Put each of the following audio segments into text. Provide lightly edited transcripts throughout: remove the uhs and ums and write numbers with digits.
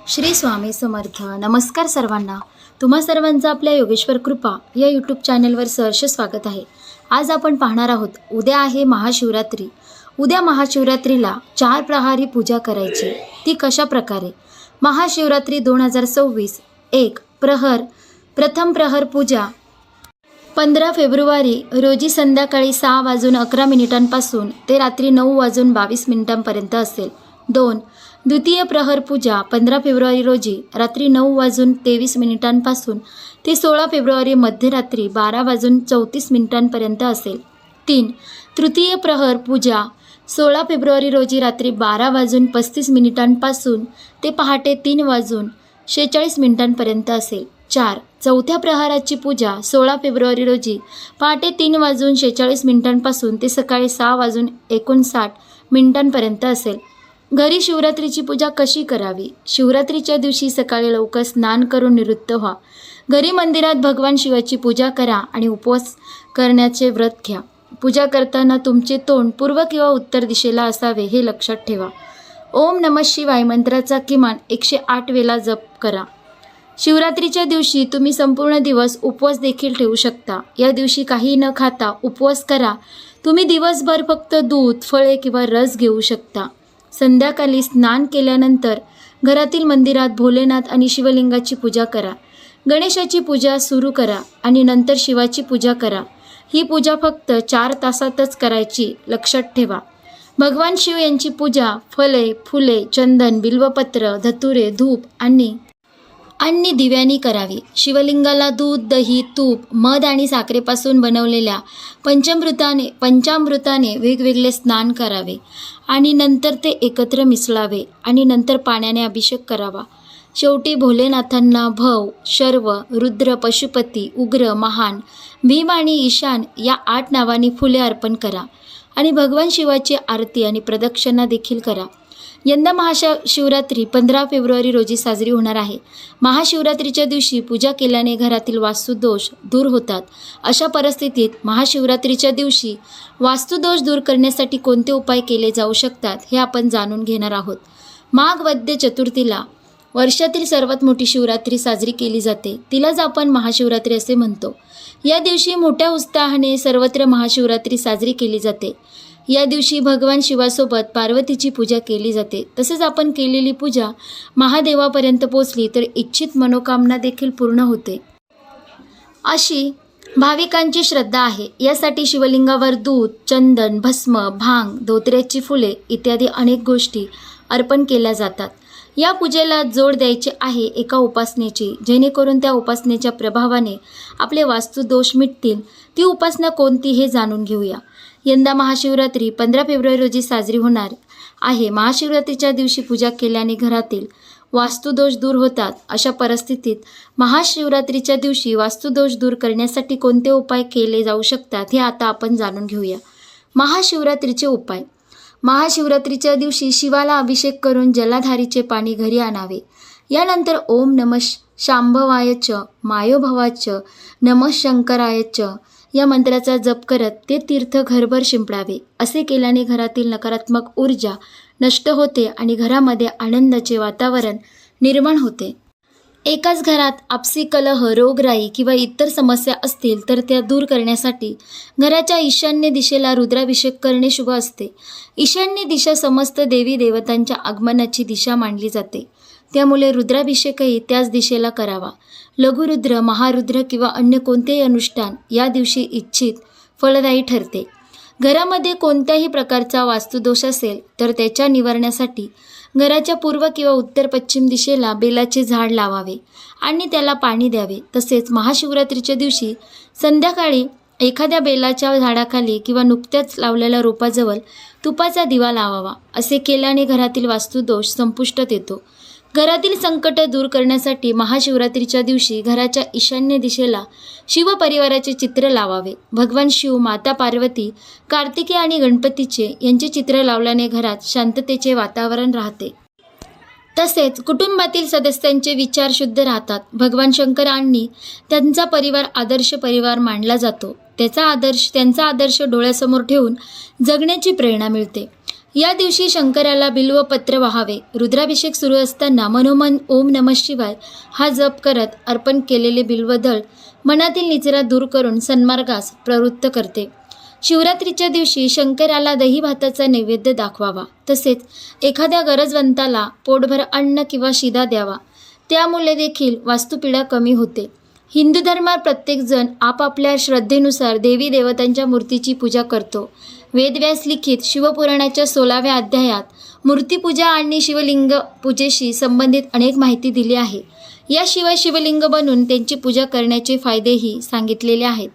श्री स्वामी समर्थ. नमस्कार सर्वांना. तुम्हा सर्वांचं आपल्या योगेश्वर कृपा या यूट्यूब चॅनलवर सहर्ष स्वागत आहे. आज आपण पाहणार आहोत, उद्या आहे महाशिवरात्री. उद्या महाशिवरात्रीला 4 प्रहारी पूजा करायची. ती कशा प्रकारे? महाशिवरात्री 2026 1 प्रहर. प्रथम प्रहर पूजा 15 फेब्रुवारी रोजी संध्याकाळी 6:11 ते रात्री 9:22 असेल. 2 द्वितीय प्रहर पूजा 15 फेब्रुवारी रोजी रात्री 9:23 ते 16 फेब्रुवारी मध्यरात्री 12:34 असेल. 3 तृतीय प्रहर पूजा 16 फेब्रुवारी रोजी रात्री 12:35 ते पहाटे 3:46 असेल. 4 चौथ्या प्रहाराची पूजा 16 फेब्रुवारी रोजी पहाटे 3:46 ते सकाळी 6:59 असेल. घरी शिवरात्रीची पूजा कशी करावी? शिवरात्रीच्या दिवशी सकाळी लवकर स्नान करून निवृत्त व्हा. घरी मंदिरात भगवान शिवाची पूजा करा आणि उपवास करण्याचे व्रत घ्या. पूजा करताना तुमचे तोंड पूर्व किंवा उत्तर दिशेला असावे हे लक्षात ठेवा. ओम नमः शिवाय मंत्राचा किमान 108 वेळा जप करा. शिवरात्रीच्या दिवशी तुम्ही संपूर्ण दिवस उपवास देखील ठेवू शकता. या दिवशी काही न खाता उपवास करा. तुम्ही दिवसभर फक्त दूध, फळे किंवा रस घेऊ शकता. संध्याकाळी स्नान केल्यानंतर घरातील मंदिरात भोलेनाथ आणि शिवलिंगाची पूजा करा. गणेशाची पूजा सुरू करा आणि नंतर शिवाची पूजा करा. ही पूजा फक्त 4 तासातच करायची, लक्षात ठेवा. भगवान शिव यांची पूजा फळे, फुले, चंदन, बिल्वपत्र, धतुरे, धूप आणि दिव्यांनी करावी. शिवलिंगाला दूध, दही, तूप, मध आणि साखरेपासून बनवलेल्या पंचामृताने वेगवेगळे स्नान करावे आणि नंतर ते एकत्र मिसळावे आणि नंतर पाण्याने अभिषेक करावा. शेवटी भोलेनाथांना भव, शर्व, रुद्र, पशुपती, उग्र, महान, भीम आणि ईशान या 8 नावांनी फुले अर्पण करा आणि भगवान शिवाची आरती आणि प्रदक्षिणा देखील करा. यंदा महाशिवरात्री 15 फेब्रुवारी रोजी साजरी होणार आहे. महाशिवरात्रीच्या दिवशी पूजा केल्याने घरातील वास्तुदोष दूर होतात. अशा परिस्थितीत महाशिवरात्रीच्या दिवशी वास्तुदोष दूर करण्यासाठी कोणते उपाय केले जाऊ शकतात हे आपण जाणून घेणार आहोत. माघ वद्य चतुर्थीला वर्षातील सर्वात मोठी शिवरात्री साजरी केली जाते. तिलाच आपण महाशिवरात्री असे म्हणतो. या दिवशी मोठ्या उत्साहाने सर्वत्र महाशिवरात्री साजरी केली जाते. या दिवशी भगवान शिवासोबत पार्वतीची पूजा केली जाते. तसेच आपण केलेली पूजा महादेवापर्यंत पोचली तर इच्छित मनोकामना देखील पूर्ण होते, अशी भाविकांची श्रद्धा आहे. यासाठी शिवलिंगावर दूध, चंदन, भस्म, भांग, धोत्र्याची फुले इत्यादी अनेक गोष्टी अर्पण केल्या जातात. या पूजेला जोड द्यायची आहे एका उपासनेची, जेणेकरून त्या उपासनेच्या प्रभावाने आपले वास्तुदोष मिटतील. ती उपासना कोणती हे जाणून घेऊया. यंदा महाशिवरात्री 15 फेब्रुवारी रोजी साजरी होणार आहे. महाशिवरात्रीच्या दिवशी पूजा केल्याने घरातील वास्तुदोष दूर होतात. अशा परिस्थितीत महाशिवरात्रीच्या दिवशी वास्तुदोष दूर करण्यासाठी कोणते उपाय केले जाऊ शकतात हे आता आपण जाणून घेऊया. महाशिवरात्रीचे उपाय. महाशिवरात्रीच्या दिवशी शिवाला अभिषेक करून जलाधारीचे पाणी घरी आणावे. यानंतर ओम नमः शांभवायच मायोभवाच नमः शंकरायच या मंत्राचा जप करत ते तीर्थ घरभर शिंपडावे. असे केल्याने घरातील नकारात्मक ऊर्जा नष्ट होते आणि घरामध्ये आनंदाचे वातावरण निर्माण होते. एकाच घरात आपसी कलह, रोगराई किंवा इतर समस्या असतील तर त्या दूर करण्यासाठी घराच्या ईशान्य दिशेला रुद्राभिषेक करणे शुभ असते. ईशान्य दिशा समस्त देवी देवतांच्या आगमनाची दिशा मानली जाते. त्यामुळे रुद्राभिषेकही त्याच दिशेला करावा. लघुरुद्र, महारुद्र किंवा अन्य कोणतेही अनुष्ठान या दिवशी इच्छित फलदायी ठरते. घरामध्ये कोणत्याही प्रकारचा वास्तुदोष असेल तर त्याच्या निवारणासाठी घराच्या पूर्व किंवा उत्तर पश्चिम दिशेला बेलाचे झाड लावावे आणि त्याला पाणी द्यावे. तसेच महाशिवरात्रीच्या दिवशी संध्याकाळी एखाद्या बेलाच्या झाडाखाली किंवा नुकत्याच लावलेल्या रोपाजवळ तुपाचा दिवा लावावा. असे केल्याने घरातील वास्तुदोष संपुष्टात येतो. घरातील संकट दूर करण्यासाठी महाशिवरात्रीच्या दिवशी घराच्या ईशान्य दिशेला शिवपरिवाराचे चित्र लावावे. भगवान शिव, माता पार्वती, कार्तिकी आणि गणपतीचे यांचे चित्र लावल्याने घरात शांततेचे वातावरण राहते. तसेच कुटुंबातील सदस्यांचे विचार शुद्ध राहतात. भगवान शंकर आणि त्यांचा परिवार आदर्श परिवार मानला जातो. त्यांचा आदर्श डोळ्यासमोर ठेवून जगण्याची प्रेरणा मिळते. या दिवशी शंकराला बिल्वपत्र वाहावे. रुद्राभिषेक सुरू असताना मनोमन ओम नमः शिवाय हा जप करत अर्पण केलेले बिल्वदळ मनातील निचरा दूर करून सन्मार्गास प्रवृत्त करते. शिवरात्रीच्या दिवशी शंकराला दही भाताचा नैवेद्य दाखवावा. तसेच एखाद्या गरजवंताला पोटभर अन्न किंवा शिदा द्यावा. त्यामुळे देखील वास्तुपीडा कमी होते. हिंदू धर्मात प्रत्येकजण आपापल्या श्रद्धेनुसार देवी देवतांच्या मूर्तीची पूजा करतो. वेदव्यास लिखित शिवपुराणाच्या 16व्या अध्यायात मूर्तीपूजा आणि शिवलिंग पूजेशी संबंधित अनेक माहिती दिली आहे. याशिवाय शिवलिंग बनवून त्यांची पूजा करण्याचे फायदेही सांगितलेले आहेत.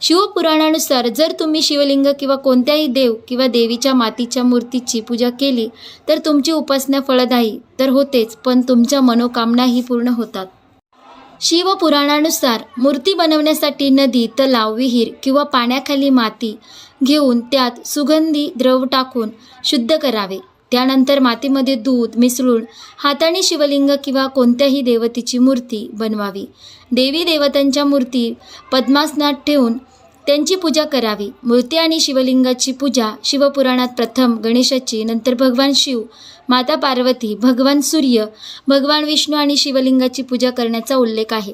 शिवपुराणानुसार जर तुम्ही शिवलिंग किंवा कोणत्याही देव किंवा देवीच्या मातीच्या मूर्तीची पूजा केली तर तुमची उपासना फळदायी तर होतेच, पण तुमच्या मनोकामनाही पूर्ण होतात. शिवपुराणानुसार मूर्ती बनवण्यासाठी नदी, तलाव, विहीर किंवा पाण्याखाली माती घेऊन त्यात सुगंधी द्रव टाकून शुद्ध करावे. त्यानंतर मातीमध्ये दूध मिसळून हाताने शिवलिंग किंवा कोणत्याही देवतेची मूर्ती बनवावी. देवी देवतांच्या मूर्ती पद्मासनात ठेवून त्यांची पूजा करावी. मूर्ती आणि शिवलिंगाची पूजा शिवपुराणात प्रथम गणेशाची, नंतर भगवान शिव, माता पार्वती, भगवान सूर्य, भगवान विष्णू आणि शिवलिंगाची पूजा करण्याचा उल्लेख आहे.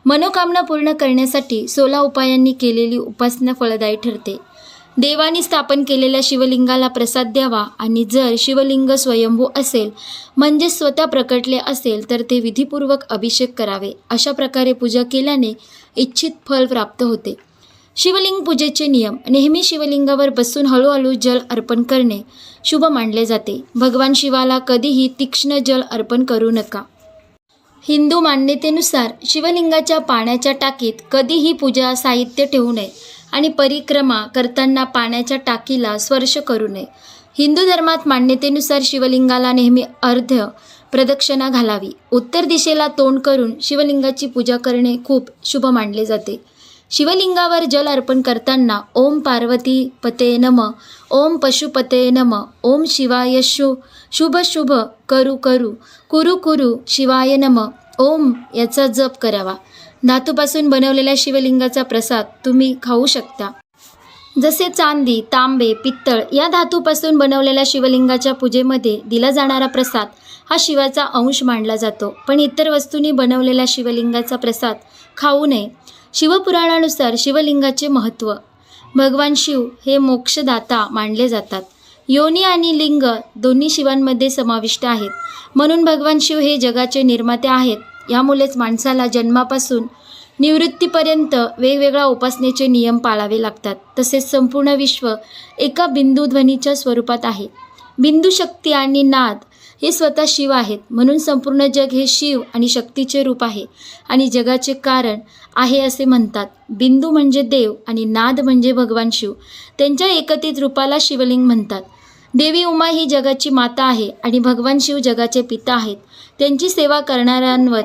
मनोकामना पूर्ण करण्यासाठी 16 उपायांनी केलेली उपासना फळदायी ठरते. देवानी स्थापन केलेल्या शिवलिंगाला प्रसाद द्यावा आणि जर शिवलिंग स्वयंभू असेल म्हणजे स्वतः प्रकटले असेल तर ते विधीपूर्वक अभिषेक करावे. अशा प्रकारे पूजा केल्याने इच्छित फळ प्राप्त होते. शिवलिंग पूजेचे नियम. नेहमी शिवलिंगावर बसून हळूहळू जल अर्पण करणे शुभ मानले जाते. भगवान शिवाला कधीही तीक्ष्ण जल अर्पण करू नका. हिंदू मान्यतेनुसार शिवलिंगाच्या पाण्याच्या टाकीत कधीही पूजा साहित्य ठेवू नये आणि परिक्रमा करताना पाण्याच्या टाकीला स्पर्श करू नये. हिंदू धर्मात मान्यतेनुसार शिवलिंगाला नेहमी अर्ध्य प्रदक्षिणा घालावी. उत्तर दिशेला तोंड करून शिवलिंगाची पूजा करणे खूप शुभ मानले जाते. शिवलिंगावर जल अर्पण करताना ओम पार्वती पते नमः, ओम पशुपते नमः, ओम शिवाय शुभ शुभ करू करू कुरु कुरु शिवाय नमः, ओम याचा जप करावा. धातूपासून बनवलेल्या शिवलिंगाचा प्रसाद तुम्ही खाऊ शकता. जसे चांदी, तांबे, पित्तळ या धातूपासून बनवलेल्या शिवलिंगाच्या पूजेमध्ये दिला जाणारा प्रसाद हा शिवाचा अंश मानला जातो. पण इतर वस्तूंनी बनवलेल्या शिवलिंगाचा प्रसाद खाऊ नये. शिवपुराणानुसार शिवलिंगाचे महत्त्व. भगवान शिव हे मोक्षदाता मानले जातात. योनी आणि लिंग दोन्ही शिवांमध्ये समाविष्ट आहेत. म्हणून भगवान शिव हे जगाचे निर्माते आहेत. यामुळेच माणसाला जन्मापासून निवृत्तीपर्यंत वेगवेगळ्या उपासनेचे नियम पाळावे लागतात. तसेच संपूर्ण विश्व एका बिंदू ध्वनीच्या स्वरूपात आहे. बिंदू, शक्ती आणि नाद हे स्वतः शिव आहेत. म्हणून संपूर्ण जग हे शिव आणि शक्तीचे रूप आहे आणि जगाचे कारण आहे असे म्हणतात. बिंदू म्हणजे देव आणि नाद म्हणजे भगवान शिव. त्यांच्या एकत्रित रूपाला शिवलिंग म्हणतात. देवी उमा ही जगाची माता आहे आणि भगवान शिव जगाचे पिता आहेत. त्यांची सेवा करणाऱ्यांवर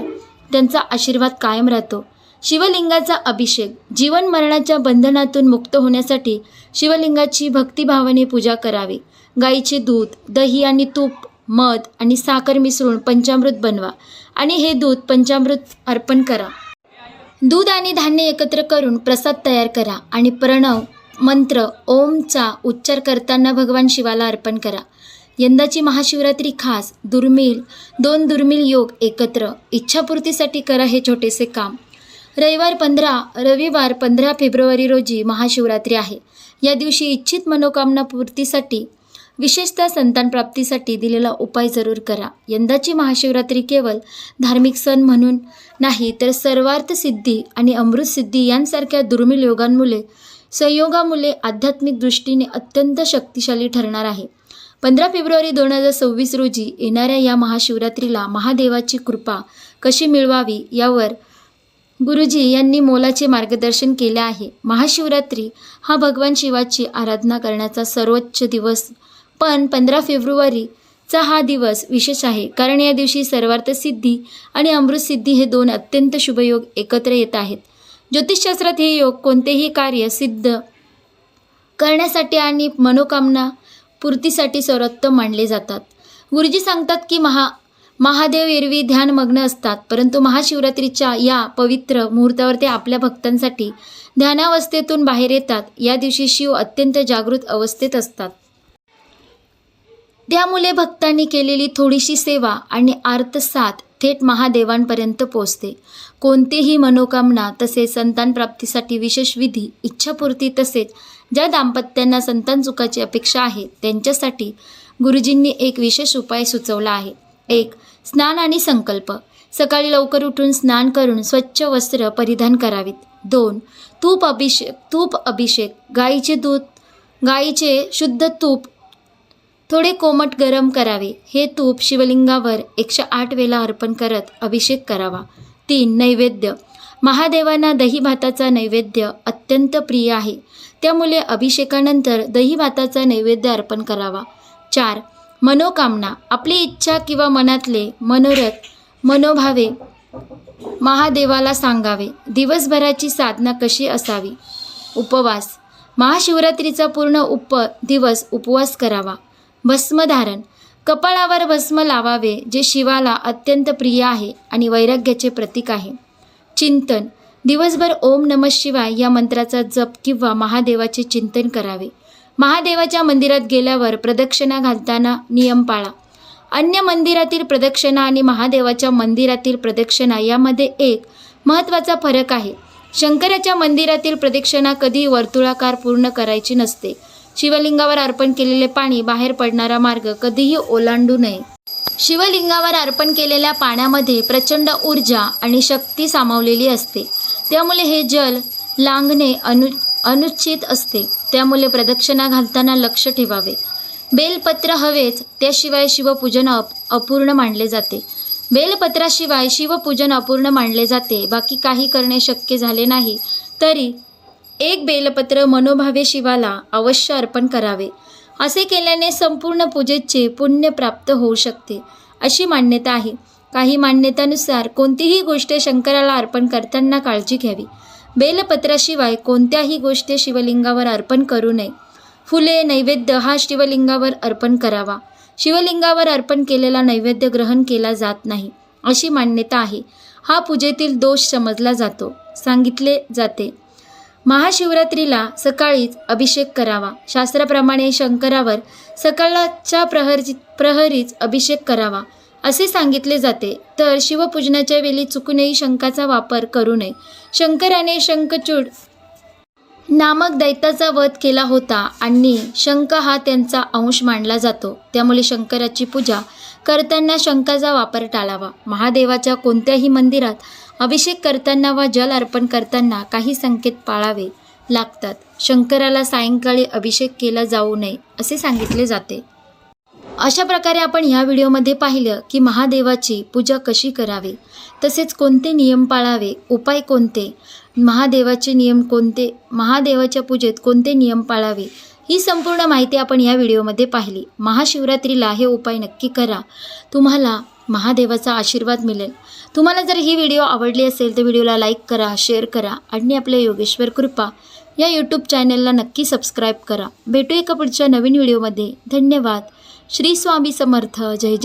त्यांचा आशीर्वाद कायम राहतो. शिवलिंगाचा अभिषेक. जीवन मरणाच्या बंधनातून मुक्त होण्यासाठी शिवलिंगाची भक्तिभावाने पूजा करावी. गाईचे दूध, दही आणि तूप, मध आणि साखर मिसळून पंचामृत बनवा आणि हे दूध पंचामृत अर्पण करा. दूध आणि धान्य एकत्र करून प्रसाद तयार करा आणि प्रणव मंत्र ओमचा उच्चार करताना भगवान शिवाला अर्पण करा. यंदाची महाशिवरात्री खास. दोन दुर्मिळ योग एकत्र. इच्छापूर्तीसाठी करा हे छोटेसे काम. रविवार 15 फेब्रुवारी रोजी महाशिवरात्री आहे. या दिवशी इच्छित मनोकामना पूर्तीसाठी, विशेषतः संतान प्राप्तीसाठी दिलेला उपाय जरूर करा. यंदाची महाशिवरात्री केवळ धार्मिक सण म्हणून नाही तर सर्वार्थ सिद्धी आणि अमृत सिद्धी यांसारख्या दुर्मिळ योगांमुळे, संयोगामुळे आध्यात्मिक दृष्टीने अत्यंत शक्तिशाली ठरणार आहे. 15 फेब्रुवारी 2026 रोजी येणाऱ्या या महाशिवरात्रीला महादेवाची कृपा कशी मिळवावी यावर गुरुजी यांनी मोलाचे मार्गदर्शन केले आहे. महाशिवरात्री हा भगवान शिवाची आराधना करण्याचा सर्वोच्च दिवस, पण 15 फेब्रुवारीचा हा दिवस विशेष आहे कारण या दिवशी सर्वार्थ सिद्धी आणि अमृत सिद्धी हे दोन अत्यंत शुभयोग एकत्र येत आहेत. ज्योतिषशास्त्रात हे योग कोणतेही कार्य सिद्ध करण्यासाठी आणि मनोकामना पूर्तीसाठी सर्वोत्तम मानले जातात. गुरुजी सांगतात की महादेव एरवी ध्यानमग्न असतात, परंतु महाशिवरात्रीच्या या पवित्र मुहूर्तावर ते आपल्या भक्तांसाठी ध्यानावस्थेतून बाहेर येतात. या दिवशी शिव अत्यंत जागृत अवस्थेत असतात. त्यामुळे भक्तांनी केलेली थोडीशी सेवा आणि आर्तसात थेट महादेवांपर्यंत पोचते. कोणतीही मनोकामना तसेच संतान प्राप्तीसाठी विशेष विधी, इच्छापूर्ती तसेच ज्या दाम्पत्यांना संतान सुखाची अपेक्षा आहे त्यांच्यासाठी गुरुजींनी एक विशेष उपाय सुचवला आहे. 1. स्नान आणि संकल्प. सकाळी लवकर उठून स्नान करून स्वच्छ वस्त्र परिधान करावीत. 2. तूप अभिषेक. गाईचे शुद्ध तूप थोडे कोमट गरम करावे. हे तूप शिवलिंगावर 108 वेळा अर्पण करत अभिषेक करावा. 3. नैवेद्य. महादेवांना दही भाताचा नैवेद्य अत्यंत प्रिय आहे. त्यामुळे अभिषेकानंतर दही भाताचा नैवेद्य अर्पण करावा. 4. मनोकामना. आपली इच्छा किंवा मनातले मनोभावे महादेवाला सांगावे. दिवसभराची साधना कशी असावी. उपवास. महाशिवरात्रीचा पूर्ण दिवस उपवास करावा. भस्मधारण. कपाळावर भस्म लावावे जे शिवाला अत्यंत प्रिय आहे आणि वैराग्याचे प्रतीक आहे. चिंतन. दिवसभर ओम नमः शिवाय या मंत्राचा जप किंवा महादेवाचे चिंतन करावे. महादेवाच्या मंदिरात गेल्यावर प्रदक्षिणा घालताना नियम पाळा. अन्य मंदिरातील प्रदक्षिणा आणि महादेवाच्या मंदिरातील प्रदक्षिणा यामध्ये एक महत्त्वाचा फरक आहे. शंकराच्या मंदिरातील प्रदक्षिणा कधी वर्तुळाकार पूर्ण करायची नसते. शिवलिंगावर अर्पण केलेले पाणी बाहेर पडणारा मार्ग कधीही ओलांडू नये. शिवलिंगावर अर्पण केलेल्या पाण्यामध्ये प्रचंड ऊर्जा आणि शक्ती सामावलेली असते. त्यामुळे हे जल लांघणे अनुचित असते. त्यामुळे प्रदक्षिणा घालताना लक्ष ठेवावे. बेलपत्र हवेच, त्याशिवाय शिवपूजन अपूर्ण मानले जाते. बेलपत्राशिवाय शिवपूजन अपूर्ण मानले जाते. बाकी काही करणे शक्य झाले नाही तरी एक बेलपत्र मनोभावे शिवाला अवश्य अर्पण करावे. असे केल्याने संपूर्ण पूजेचे पुण्य प्राप्त होऊ शकते अशी मान्यता आहे. काही मान्यतानुसार कोणतीही गोष्ट शंकराला अर्पण करताना काळजी घ्यावी. बेलपत्राशिवाय कोणत्याही गोष्टी शिवलिंगावर अर्पण करू नये. फुले, नैवेद्य हा शिवलिंगावर अर्पण करावा. शिवलिंगावर अर्पण केलेला नैवेद्य ग्रहण केला जात नाही अशी मान्यता आहे. हा पूजेतील दोष समजला जातो. सांगितले जाते महाशिवरात्रीला सकाळीच अभिषेक करावा. शास्त्राप्रमाणे शंकरावर सकाळच्या प्रहरीच अभिषेक करावा असे सांगितले जाते. तर शिवपूजनाच्या वेळी चुकूनही शंखाचा वापर करू नये. शंकराने शंखचूड नामक दैत्याचा वध केला होता आणि शंख हा त्यांचा अंश मानला जातो. त्यामुळे शंकराची पूजा करताना शंखाचा वापर टाळावा. महादेवाच्या कोणत्याही मंदिरात अभिषेक करताना वा जल अर्पण करताना काही संकेत पाळावे लागतात. शंकराला सायंकाळी अभिषेक केला जाऊ नये असे सांगितले जाते. अशा प्रकारे आपण ह्या व्हिडिओमध्ये पाहिलं की महादेवाची पूजा कशी करावी, तसेच कोणते नियम पाळावे, उपाय कोणते, महादेवाचे नियम कोणते, महादेवाच्या पूजेत कोणते नियम पाळावे, ही संपूर्ण माहिती आपण या व्हिडिओमध्ये पाहिली. महाशिवरात्रीला हे उपाय नक्की करा. तुम्हाला महादेवाचा आशीर्वाद मिळेल. तुम्हाला जर ही व्हिडिओ आवडली असेल तर व्हिडिओला लाईक करा, शेअर करा आणि आपल्या योगेश्वर कृपा या यूट्यूब चॅनलला नक्की सबस्क्राईब करा. भेटू एका पुढच्या नवीन व्हिडिओमध्ये. धन्यवाद. श्री स्वामी समर्थ. जय जय.